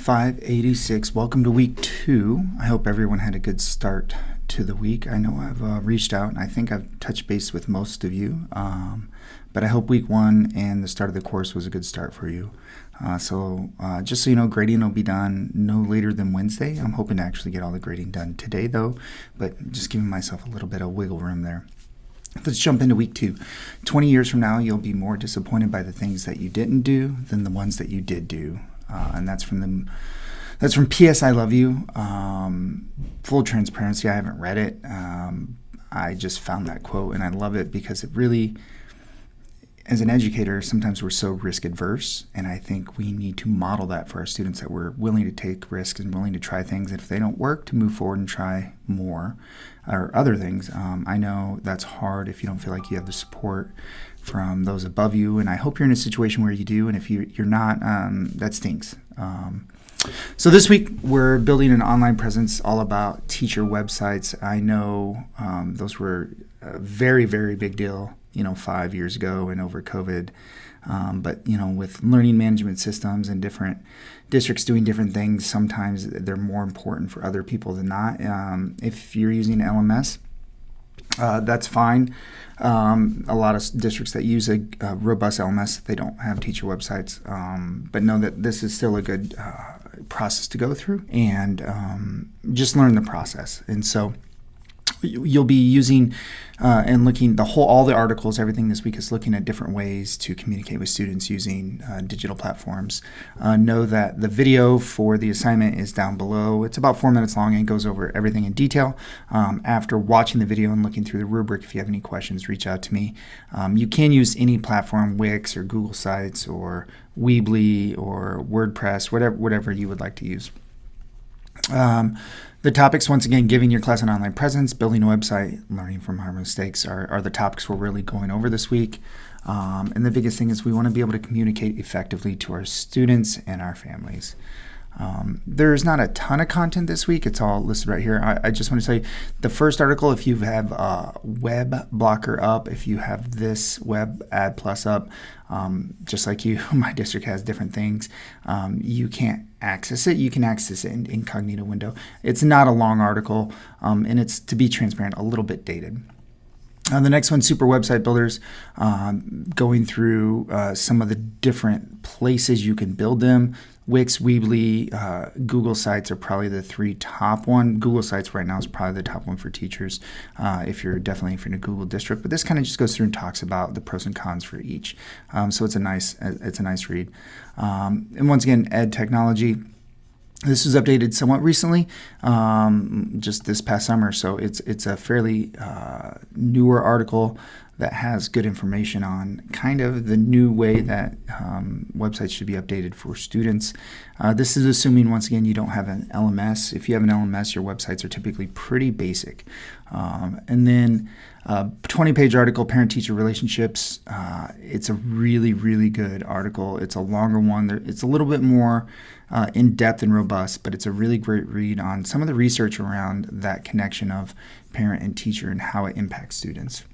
586. Welcome to week 2. I hope everyone had a good start to the week. I know I've reached out and I think I've touched base with most of you, but I hope week 1 and the start of the course was a good start for you. So just so you know, grading will be done no later than Wednesday. I'm hoping to actually get all the grading done today though, but just giving myself a little bit of wiggle room there. Let's jump into week 2. 20 years from now, you'll be more disappointed by the things that you didn't do than the ones that you did do. And that's from P.S. I Love You. Full transparency, I haven't read it. I just found that quote and I love it because it really, as an educator, sometimes we're so risk adverse, and I think we need to model that for our students, that we're willing to take risks and willing to try things. If they don't work, to move forward and try more or other things. I know that's hard if you don't feel like you have the support from those above you, and I hope you're in a situation where you do, and if you're not, that stinks. So this week we're building an online presence all about teacher websites. I know those were a very, very big deal 5 years ago and over COVID. But with learning management systems and different districts doing different things, sometimes they're more important for other people than not. If you're using LMS, that's fine. A lot of districts that use a robust LMS, they don't have teacher websites. But know that this is still a good process to go through, and just learn the process. And so you'll be using and looking all the articles, everything this week is looking at different ways to communicate with students using digital platforms. Know that the video for the assignment is down below. It's about 4 minutes long and goes over everything in detail. After watching the video and looking through the rubric, if you have any questions, reach out to me. You can use any platform, Wix or Google Sites or Weebly or WordPress, whatever you would like to use. The topics, once again, giving your class an online presence, building a website, learning from our mistakes are the topics we're really going over this week. And the biggest thing is we want to be able to communicate effectively to our students and our families. There's not a ton of content this week. It's all listed right here. I just want to tell you, the first article, if you have a web blocker up, if you have this web ad plus up, just like you, my district has different things. You can't access it. You can access it in incognito window. It's not a long article, and it's, to be transparent, a little bit dated. The next one, Super Website Builders, going through some of the different places you can build them. Wix, Weebly, Google Sites are probably the 3 top one. Google Sites right now is probably the top one for teachers if you're in a Google district. But this kind of just goes through and talks about the pros and cons for each. So it's a nice read. And once again, Ed Technology. This was updated somewhat recently, just this past summer. So it's a fairly newer article that has good information on kind of the new way that websites should be updated for students. This is assuming, once again, you don't have an LMS. If you have an LMS, your websites are typically pretty basic. And then 20-page article, Parent-Teacher Relationships. It's a really, really good article. It's a longer one. It's a little bit more in-depth and robust, but it's a really great read on some of the research around that connection of parent and teacher and how it impacts students.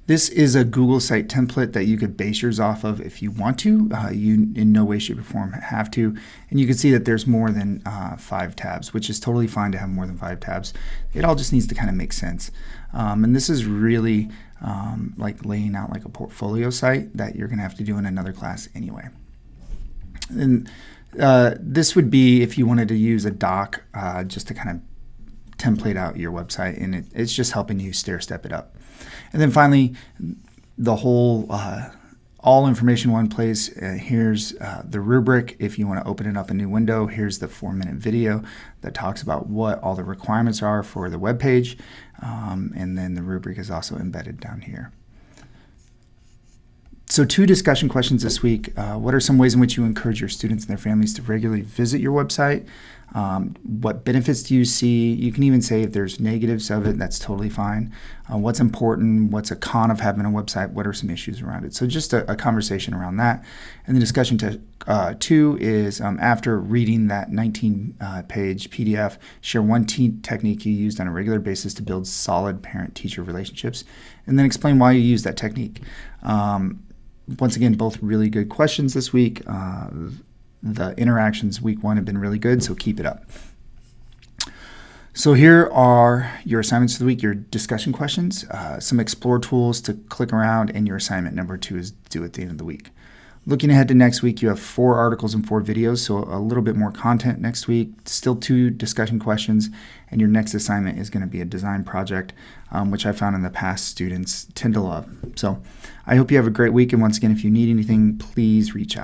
This is a Google site template that you could base yours off of if you want to. You in no way, shape, or form have to. And you can see that there's more than 5 tabs, which is totally fine to have more than 5 tabs. It all just needs to kind of make sense. And this is really like laying out like a portfolio site that you're going to have to do in another class anyway. And this would be if you wanted to use a doc just to kind of template out your website, and it's just helping you stair-step it up. And then finally, the whole all information in one place. Here's the rubric. If you want to open it up a new window, here's the 4-minute video that talks about what all the requirements are for the web page. And then the rubric is also embedded down here. So 2 discussion questions this week. What are some ways in which you encourage your students and their families to regularly visit your website? What benefits do you see? You can even say if there's negatives of it, that's totally fine. What's important? What's a con of having a website? What are some issues around it? So just a conversation around that. And the discussion 2 is after reading that 19-page PDF, share one technique you used on a regular basis to build solid parent-teacher relationships, and then explain why you use that technique. Once again, both really good questions this week. the interactions week 1 have been really good, so keep it up. So here are your assignments for the week, your discussion questions, some explore tools to click around, and your assignment number 2 is due at the end of the week. Looking ahead to next week, you have 4 articles and 4 videos, so a little bit more content next week, still 2 discussion questions, and your next assignment is going to be a design project, which I found in the past students tend to love. So I hope you have a great week, and once again, if you need anything, please reach out.